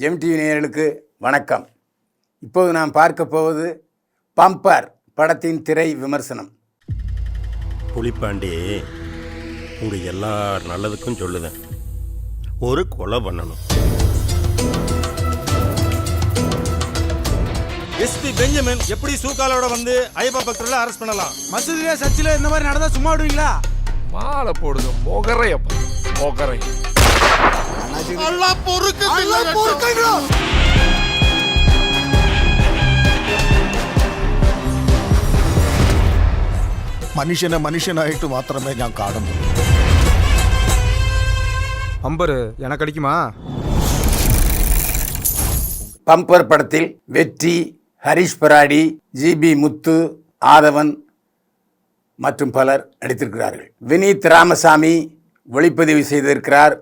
MTV நேயர்களுக்கு வணக்கம். இப்போது நாம் பார்க்க போவது பம்பர் படத்தின் திரை விமர்சனம். புலிப்பாண்டி உங்க எல்லா நல்லதுக்கும் சொல்லுதேன், ஒரு கொலை பண்ணணும். எஸ்பி பெஞ்சமின் எப்படி சூக்காலோட வந்து ஐயப்பா பக்தர்களை அரெஸ்ட் பண்ணலாம்? மசூதியில சர்ச்சில் இந்த மாதிரி நடந்தா சும்மா விடுவீங்களா? மாலை போடுங்க மொகரையப்பா மொகரை. മനുഷ്യനെ മനുഷ്യനായിട്ട് മാത്രമേ ഞാൻ കാണുന്നുള്ളൂ. பம்பரு எனக்கு அடிக்குமா? பம்பர் படத்தில் வெற்றி, ஹரிஷ் பராடி, ஜிபி முத்து, ஆதவன் மற்றும் பலர் நடித்திருக்கிறார்கள். வினீத் ராமசாமி ஒளிப்பதிவு செய்திருக்கிறார்.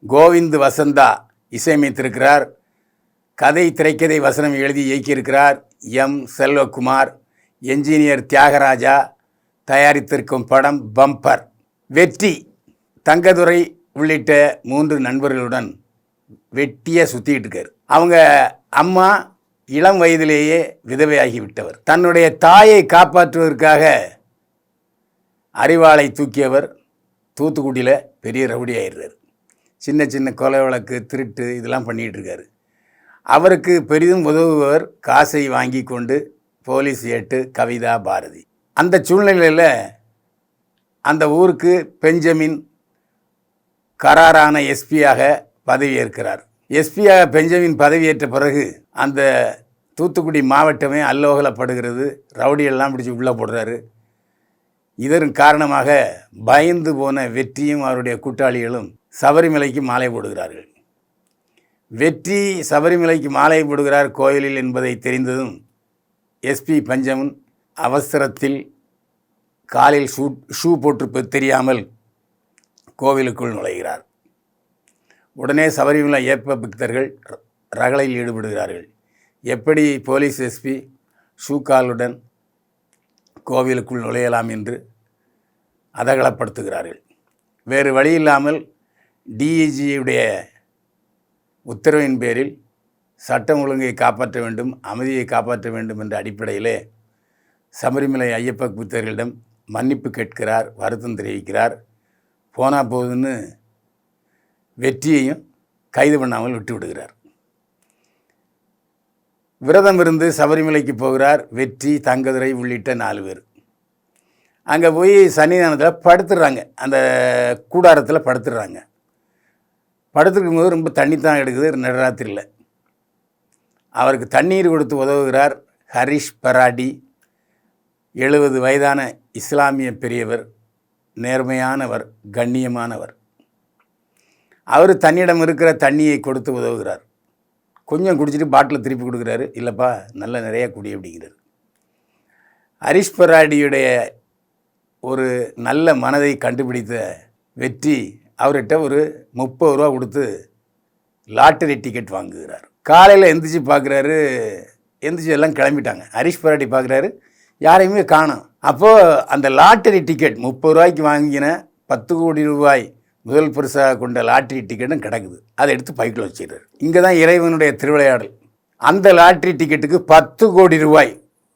கோவிந்த் வசந்தா இசையமைத்திருக்கிறார். கதை, திரைக்கதை, வசனம் எழுதி இயக்கியிருக்கிறார் எம் செல்வகுமார். என்ஜினியர் தியாகராஜா தயாரித்திருக்கும் படம் பம்பர். வெற்றி தங்கதுரை உள்ளிட்ட 3 நண்பர்களுடன் வெட்டியாக சுற்றிக்கிட்டு இருக்கார். அவங்க அம்மா இளம் வயதிலேயே விதவையாகிவிட்டவர். தன்னுடைய தாயை காப்பாற்றுவதற்காக அரிவாளை தூக்கியவர் தூத்துக்குடியில் பெரிய ரவுடி ஆயிடுறார். சின்ன சின்ன கொலை வழக்கு, திருட்டு இதெல்லாம் பண்ணிகிட்டு இருக்காரு. அவருக்கு பெரிதும் உதவுபவர் காசை வாங்கி கொண்டு போலீஸ் ஏட்டு கவிதா பாரதி. அந்த சூழ்நிலையில் அந்த ஊருக்கு பெஞ்சமின் கராரான எஸ்பியாக பதவியேற்கிறார். எஸ்பியாக பெஞ்சமின் பதவியேற்ற பிறகு அந்த தூத்துக்குடி மாவட்டமே அல்லோகலப்படுகிறது. ரவுடியெல்லாம் பிடிச்சி உள்ளே போடுறாரு. இதன் காரணமாக பயந்து போன வெற்றியும் அவருடைய கூட்டாளிகளும் சபரிமலைக்கு மாலை போடுகிறார்கள். வெற்றி சபரிமலைக்கு மாலை போடுகிறார் கோயிலில் என்பதை தெரிந்ததும் எஸ்பி பெஞ்சமின் அவசரத்தில் காலில் ஷூ போட்டு தெரியாமல் கோவிலுக்குள் நுழைகிறார். உடனே சபரிமலை ஐயப்ப பக்தர்கள் ரகளையில் ஈடுபடுகிறார்கள். எப்படி போலீஸ் எஸ்பி ஷூக்காலுடன் கோவிலுக்குள் நுழையலாம் என்று அதகலப்படுத்துகிறார்கள். வேறு வழியில்லாமல் டிஐஜியுடைய உத்தரவின் பேரில் சட்டம் ஒழுங்கை காப்பாற்ற வேண்டும், அமைதியை காப்பாற்ற வேண்டும் என்ற அடிப்படையிலே சபரிமலை ஐயப்ப பக்தர்களிடம் மன்னிப்பு கேட்கிறார், வருத்தம் தெரிவிக்கிறார். போனால் போகுதுன்னு வெற்றியையும் கைது பண்ணாமல் விட்டு விடுகிறார். விரதம் இருந்து சபரிமலைக்கு போகிறார் வெற்றி, தங்கதுரை உள்ளிட்ட 4 பேர். அங்கே போய் சன்னிதானத்தில் படுத்துடுறாங்க. அந்த கூடாரத்தில் படுத்துடுறாங்க. படுத்துருக்கும் போது ரொம்ப தண்ணி தான் எடுக்குது நடுராத்திரியில். அவருக்கு தண்ணீர் கொடுத்து உதவுகிறார் ஹரிஷ் பராடி. 70 வயதான இஸ்லாமிய பெரியவர், நேர்மையானவர், கண்ணியமானவர். அவர் தன்னிடம் இருக்கிற தண்ணியை கொடுத்து உதவுகிறார். கொஞ்சம் குடிச்சிட்டு பாட்டில் திருப்பி கொடுக்குறாரு. இல்லைப்பா நல்லா நிறையா குடி அப்படிங்கிறார். ஹரிஷ் பராடியுடைய ஒரு நல்ல மனதை கண்டுபிடித்த வெற்றி அவர்கிட்ட ஒரு 30 ரூபா கொடுத்து லாட்டரி டிக்கெட் வாங்குகிறார். காலையில் எந்திரிச்சு பார்க்குறாரு, எந்திரிச்சு எல்லாம் கிளம்பிட்டாங்க. ஹரிஷ் பராடி பார்க்குறாரு, யாரையுமே காணோம். அப்போது அந்த லாட்டரி டிக்கெட் 30 ரூபாய்க்கு வாங்கின 10 கோடி ரூபாய் முதல் பரிசாக கொண்ட லாட்ரி டிக்கெட்டும் கிடக்குது. அதை எடுத்து பைக்கில் வச்சிடுறாரு. இங்கே தான் இறைவனுடைய திருவிளையாடல். அந்த லாட்ரி டிக்கெட்டுக்கு 10 கோடி ரூபாய்,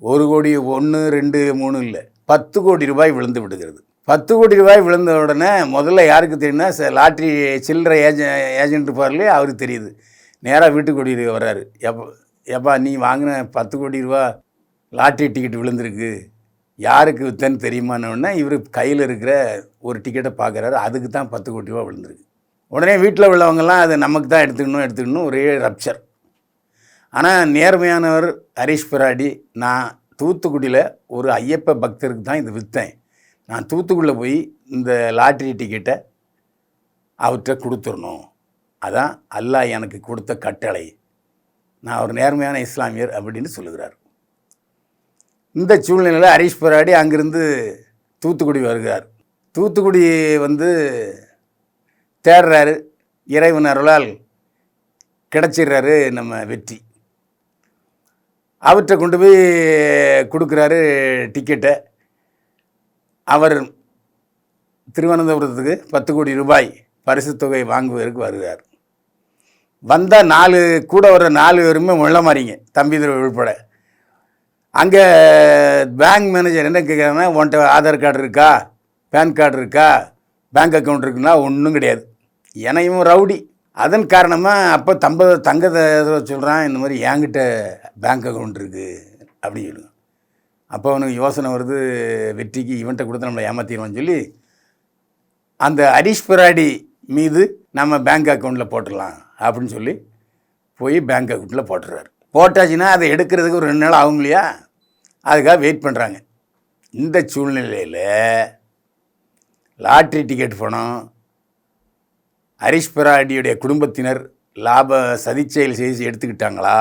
1 கோடி 1 2 3 இல்லை, 10 கோடி ரூபாய் விழுந்து விடுகிறது. 10 கோடி ரூபாய் விழுந்த உடனே முதல்ல யாருக்கு தெரியும்னா லாட்ரி சில்லறை ஏஜென்ட் இருப்பார்லே அவருக்கு தெரியுது. நேராக வீட்டுக்கு ஓடி வர்றாரு. எப்பா நீ வாங்கின 10 கோடி ரூபா லாட்ரி டிக்கெட் விழுந்திருக்கு, யாருக்கு வித்தன்னு தெரியுமானோடனே இவர் கையில் இருக்கிற ஒரு டிக்கெட்டை பார்க்குறாரு. அதுக்கு தான் 10 கோடி ரூபா விழுந்திருக்கு. உடனே வீட்டில் உள்ளவங்கெல்லாம் அது நமக்கு தான் எடுத்துக்கணும் ஒரே ரப்சர். ஆனால் நேர்மையானவர் ஹரிஷ் பராடி, நான் தூத்துக்குடியில் ஒரு ஐயப்ப பக்தருக்கு தான் இது விற்றேன். நான் தூத்துக்குடியில் போய் இந்த லாட்ரி டிக்கெட்டை அவர்கிட்ட கொடுத்துடணும். அதான் அல்லாஹ் எனக்கு கொடுத்த கட்டளை. நான் ஒரு நேர்மையான இஸ்லாமியர் அப்படின்னு சொல்லுகிறார். இந்த சூழ்நிலையில் ஹரிஷ் பராடி அங்கிருந்து தூத்துக்குடி வருகிறார். தூத்துக்குடி வந்து தேடுறாரு. இறைவன் அருளால் கிடச்சிடுறாரு நம்ம வெற்றி. அவர்கிட்ட கொண்டு போய் கொடுக்குறாரு டிக்கெட்டை. அவர் திருவனந்தபுரத்துக்கு 10 கோடி ரூபாய் பரிசு தொகை வாங்குவதற்கு வருகிறார். வந்தால் கூட வர 4 பேருமே முள்ள மாறிங்க, தம்பிதுரை உள்பட. அங்கே பேங்க் மேனேஜர் என்ன கேட்குறாங்கன்னா, உன்கிட்ட ஆதார் கார்டு இருக்கா, பேன் கார்டு இருக்கா, பேங்க் அக்கௌண்ட் இருக்குன்னா ஒன்றும் கிடையாது. இவன் ரவுடி. அதன் காரணமாக அப்போ தங்கத்தை சொல்கிறான், இந்த மாதிரி என்கிட்ட பேங்க் அக்கௌண்ட் இருக்குது அப்படின்னு சொல்லுங்க. அப்போ அவனுக்கு யோசனை வருது, வெற்றிக்கு இவன்கிட்ட கொடுத்து நம்மளை ஏமாற்றிடுவான்னு சொல்லி அந்த ஹரிஷ் பிராடி மீது நம்ம பேங்க் அக்கௌண்ட்டில் போட்டுடலாம் அப்படின்னு சொல்லி போய் பேங்க் அக்கௌண்ட்டில் போட்டுடுறாரு. போட்டாச்சுன்னா அதை எடுக்கிறதுக்கு ஒரு 2 நாள் ஆகும் இல்லையா, அதுக்காக வெயிட் பண்ணுறாங்க. இந்த சூழ்நிலையில் லாட்ரி டிக்கெட் பணம் ஹரிஷ் பிராடியுடைய குடும்பத்தினர் சதிச்செயல் செய்து எடுத்துக்கிட்டாங்களா,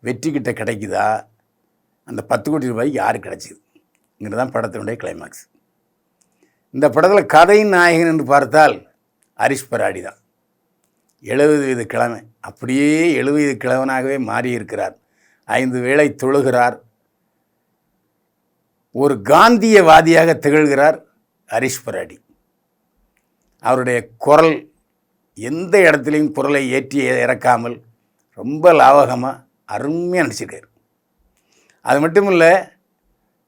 வெற்றிக்கிட்ட கிடைக்குதா, அந்த 10 கோடி ரூபாய்க்கு யார் கிடச்சிது தான் படத்தினுடைய கிளைமாக்ஸ். இந்த படத்தில் கதையின் நாயகன் என்று பார்த்தால் ஹரிஷ் பிராடி தான். 70 வயது கிழமை, அப்படியே 70 வயது கிழவனாகவே மாறியிருக்கிறார். 5 வேளை தொழுகிறார். ஒரு காந்தியவாதியாக திகழ்கிறார் ஹரிஷ் பிராடி. அவருடைய குரல் எந்த இடத்துலையும் குரலை ஏற்றி இறக்காமல் ரொம்ப லாவகமாக அருமையாக நடிச்சிருக்கார். அது மட்டும் இல்லை,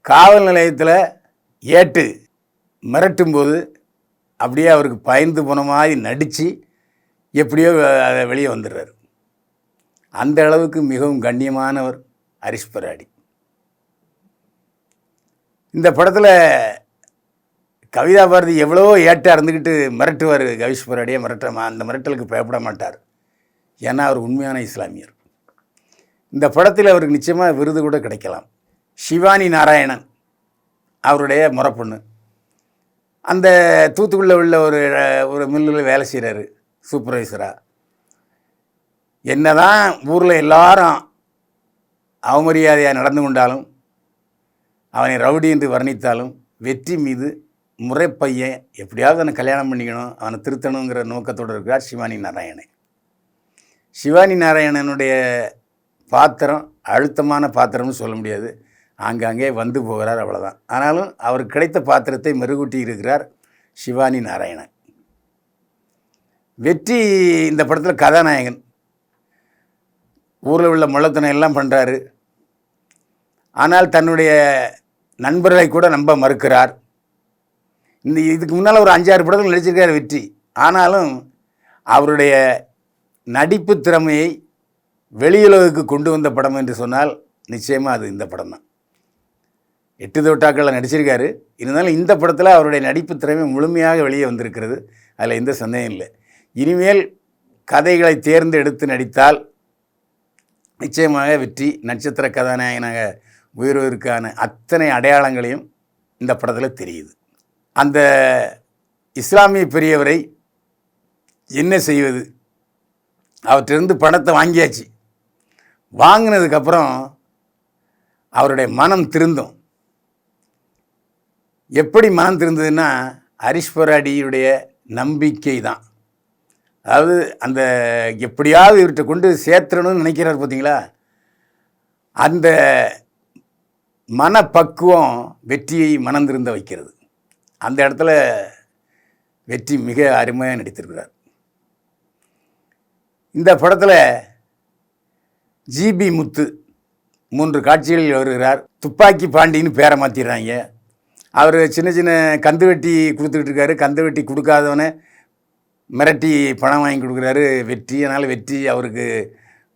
காவல் நிலையத்தில் ஏட்டு மிரட்டும்போது அப்படியே அவருக்கு பயந்து போன மாதிரி நடித்து எப்படியோ அதை வெளியே வந்துடுறார். அந்த அளவுக்கு மிகவும் கண்ணியமானவர் ஹரிஷ் பிராடி. இந்த படத்தில் கவிதா பாரதி எவ்வளோ ஏட்டாக இருந்துக்கிட்டு மிரட்டுவார். ஹரிஷ் பிராடியை அந்த மிரட்டலுக்கு பயப்பட மாட்டார். ஏன்னா அவர் உண்மையான இஸ்லாமியர். இந்த படத்தில் அவருக்கு நிச்சயமாக விருது கூட கிடைக்கலாம். சிவானி நாராயணன் அவருடைய முறப்பொண்ணு. அந்த தூத்துக்குடியில் உள்ள ஒரு மில்லில் வேலை செய்கிறாரு சூப்பர்வைசராக. என்ன தான் ஊரில் எல்லாரும் அவமரியாதையாக நடந்து கொண்டாலும், அவனை ரவுடி என்று வர்ணித்தாலும், வெற்றி மீது முறைப்பையன் எப்படியாவது அவனை கல்யாணம் பண்ணிக்கணும், அவனை திருத்தணுங்கிற நோக்கத்தோடு இருக்கிறார் சிவானி நாராயணன். சிவானி நாராயணனுடைய பாத்திரம் அழுத்தமான பாத்திரம்னு சொல்ல முடியாது, ஆங்காங்கே வந்து போகிறார், அவ்வளோதான். ஆனாலும் அவருக்கு கிடைத்த பாத்திரத்தை மெருகூட்டி இருக்கிறார் சிவானி நாராயணன். வெற்றி இந்த படத்தில் கதாநாயகன். ஊரில் உள்ள முள்ளத்தனம் எல்லாம் பண்ணுறாரு. ஆனால் தன்னுடைய நண்பர்களை கூட நம்ப மறுக்கிறார். இதுக்கு முன்னால் ஒரு 5-6 படத்தில் நடிச்சிருக்கார் வெற்றி. ஆனாலும் அவருடைய நடிப்பு திறமையை வெளியுலகுக்கு கொண்டு வந்த படம் என்று சொன்னால் நிச்சயமாக அது இந்த படம் தான். 8 தோட்டாக்களில் நடிச்சிருக்காரு. இருந்தாலும் இந்த படத்தில் அவருடைய நடிப்பு திறமை முழுமையாக வெளியே வந்திருக்கிறது. அதில் எந்த சந்தேகம் இல்லை. இனிமேல் கதைகளை தேர்ந்தெடுத்து நடித்தால் நிச்சயமாக வெற்றி நட்சத்திர கதாநாயகனாக உயர்வதற்கான அத்தனை அடையாளங்களையும் இந்த படத்தில் தெரியுது. அந்த இஸ்லாமிய பெரியவரை என்ன செய்வது, அவற்றிலிருந்து பணத்தை வாங்கியாச்சு. வாங்கினதுக்கப்புறம் அவருடைய மனம் திருந்தும். எப்படி மனம் திருந்ததுன்னா, ஹரிஷ் பிராடியுடைய நம்பிக்கை தான். அதாவது அந்த எப்படியாவது இவர்கிட்ட கொண்டு சேர்த்துடணும்னு நினைக்கிறார் பார்த்தீங்களா, அந்த மனப்பக்குவம் வெற்றியை மனம் திருந்த வைக்கிறது. அந்த இடத்துல வெற்றி மிக அருமையாக நடித்திருக்கிறார். இந்த படத்தில் ஜிபி முத்து 3 காட்சிகளில் வருகிறார். துப்பாக்கி பாண்டின்னு பேரை மாற்றிடுறாங்க. அவர் சின்ன சின்ன கந்து வெட்டி கொடுத்துக்கிட்டு இருக்காரு. கந்து வெட்டி கொடுக்காதவனை மிரட்டி பணம் வாங்கி கொடுக்குறாரு வெற்றி. அதனால் வெற்றி அவருக்கு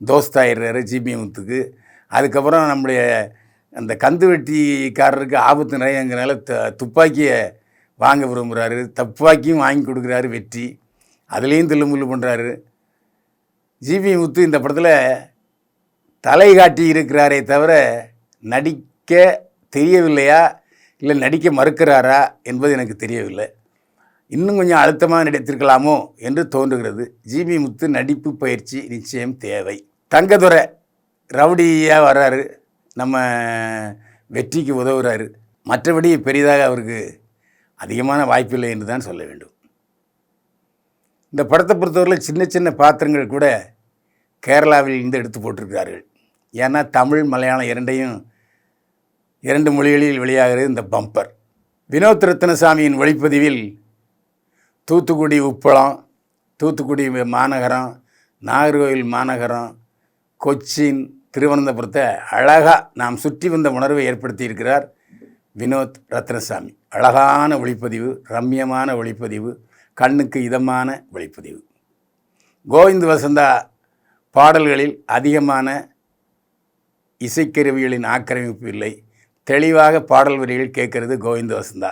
தோஸ்தாயிடுறாரு ஜிபி முத்துக்கு. அதுக்கப்புறம் நம்முடைய அந்த கந்து வெட்டிக்காரருக்கு ஆபத்து நிறையங்கிறனால துப்பாக்கியை வாங்க விரும்புகிறாரு. துப்பாக்கியும் வாங்கி கொடுக்குறாரு வெற்றி. அதுலேயும் தில்லுமுள்ளு பண்ணுறாரு. ஜிபி முத்து இந்த படத்தில் தலை காட்டி இருக்கிறாரே தவிர நடிக்க தெரியவில்லையா இல்லை நடிக்க மறுக்கிறாரா என்பது எனக்கு தெரியவில்லை. இன்னும் கொஞ்சம் அழுத்தமாக நடித்திருக்கலாமோ என்று தோன்றுகிறது. ஜிபி முத்து நடிப்பு பயிற்சி நிச்சயம் தேவை. தங்கதுரை ரவுடியாக வர்றாரு, நம்ம வெற்றிக்கு உதவுறாரு. மற்றபடி பெரிதாக அவருக்கு அதிகமான வாய்ப்பில்லை என்று தான் சொல்ல வேண்டும். இந்த படத்தை பொறுத்தவரையில் சின்ன சின்ன பாத்திரங்கள் கூட கேரளாவில் இருந்து எடுத்து போட்டிருக்கிறார்கள். ஏன்னா தமிழ் மலையாளம் 2 மொழிகளில் வெளியாகிறது இந்த பம்பர். வினோத் ரத்னசாமியின் ஒளிப்பதிவில் தூத்துக்குடி உப்பளம், தூத்துக்குடி மாநகரம், நாகர்கோவில் மாநகரம், கொச்சின், திருவனந்தபுரத்தை அழகாக நாம் சுற்றி வந்த உணர்வை ஏற்படுத்தி இருக்கிறார் வினோத் ரத்னசாமி. அழகான ஒளிப்பதிவு, ரம்யமான ஒளிப்பதிவு, கண்ணுக்கு இதமான ஒளிப்பதிவு. கோவிந்த் வசந்தா பாடல்களில் அதிகமான இசைக்கருவிகளின் ஆக்கிரமிப்பு இல்லை. தெளிவாக பாடல் வரிகள் கேட்கறது கோவிந்த் வசந்தா.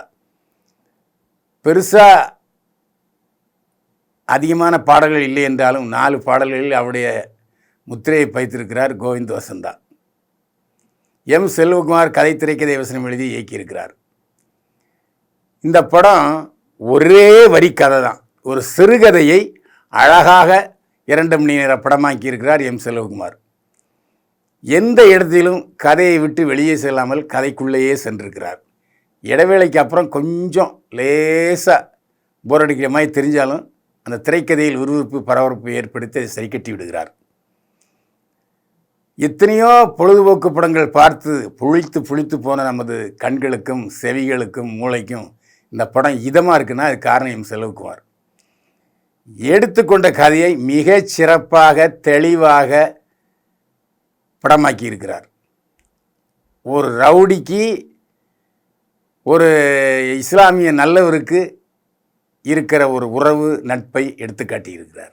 பெருசாக அதிகமான பாடல்கள் இல்லை என்றாலும் 4 பாடல்களில் அவருடைய முத்திரையை பதித்திருக்கிறார் கோவிந்த் வசந்தா. எம். செல்வகுமார் கதை திரைக்கதை வசனம் எழுதி இயக்கியிருக்கிறார். இந்த படம் ஒரே வரி கதை தான். ஒரு சிறுகதையை அழகாக 2 மணி நேர படமாக்கி இருக்கிறார் எம். செல்வகுமார். எந்த இடத்திலும் கதையை விட்டு வெளியே செல்லாமல் கதைக்குள்ளேயே சென்றிருக்கிறார். இடைவேளைக்கு அப்புறம் கொஞ்சம் லேசாக போர் அடிக்கிற மாதிரி தெரிஞ்சாலும் அந்த திரைக்கதையில் விறுவிறுப்பு, பரபரப்பு ஏற்படுத்தி அதை சரி கட்டி விடுகிறார். எத்தனையோ பொழுதுபோக்கு படங்கள் பார்த்து புளித்து போன நமது கண்களுக்கும் செவிகளுக்கும் மூளைக்கும் இந்த படம் இதமாக இருக்குன்னா அது காரணம் எம். செல்வகுமார். எடுத்துக்கொண்ட கதையை மிக சிறப்பாக தெளிவாக படமாக்கி இருக்கிறார். ஒரு ரவுடிக்கு ஒரு இஸ்லாமிய நல்லவருக்கு இருக்கிற ஒரு உறவு, நட்பை எடுத்து காட்டியிருக்கிறார்.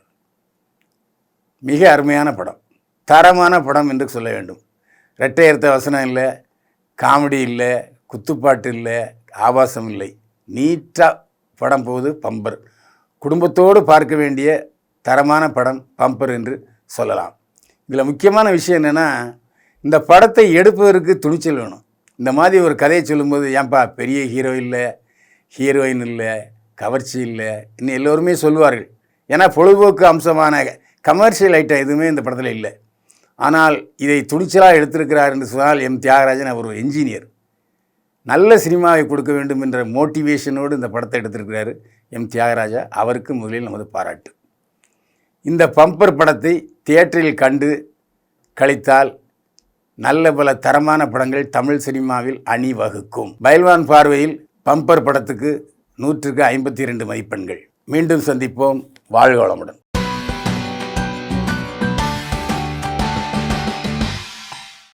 மிக அருமையான படம், தரமான படம் என்று சொல்ல வேண்டும். இரட்டையர்த்த வசனம் இல்லை, காமெடி இல்லை, குத்துப்பாட்டு இல்லை, ஆபாசம் இல்லை. நீட்டாக படம் போகுது. பம்பர், குடும்பத்தோடு பார்க்க வேண்டிய தரமான படம் பம்பர் என்று சொல்லலாம். இதில் முக்கியமான விஷயம் என்னென்னா, இந்த படத்தை எடுப்பதற்கு துணிச்சல் வேணும். இந்த மாதிரி ஒரு கதையை சொல்லும்போது, ஏன்பா பெரிய ஹீரோ இல்லை, ஹீரோயின் இல்லை, கவர்ச்சி இல்லை, இன்னும் எல்லோருமே சொல்லுவார்கள். ஏன்னா பொழுதுபோக்கு அம்சமான கமர்ஷியல் ஐட்டம் எதுவுமே இந்த படத்தில் இல்லை. ஆனால் இதை துணிச்சலாக எடுத்திருக்கிறார் என்று சொன்னால் எம். தியாகராஜன் அவர் ஒரு என்ஜினியர். நல்ல சினிமாவை கொடுக்க வேண்டும் என்ற மோட்டிவேஷனோடு இந்த படத்தை எடுத்திருக்கிறாரு எம். தியாகராஜா. அவருக்கு முதலில் நமது பாராட்டு. இந்த பம்பர் படத்தை தியேட்டரில் கண்டு கழித்தால் நல்ல பல தரமான படங்கள் தமிழ் சினிமாவில் அணிவகுக்கும். பைல்வான் பார்வையில் பம்பர் படத்துக்கு 100க்கு 52 மதிப்பெண்கள். மீண்டும் சந்திப்போம். வாழ்க வளமுடன்.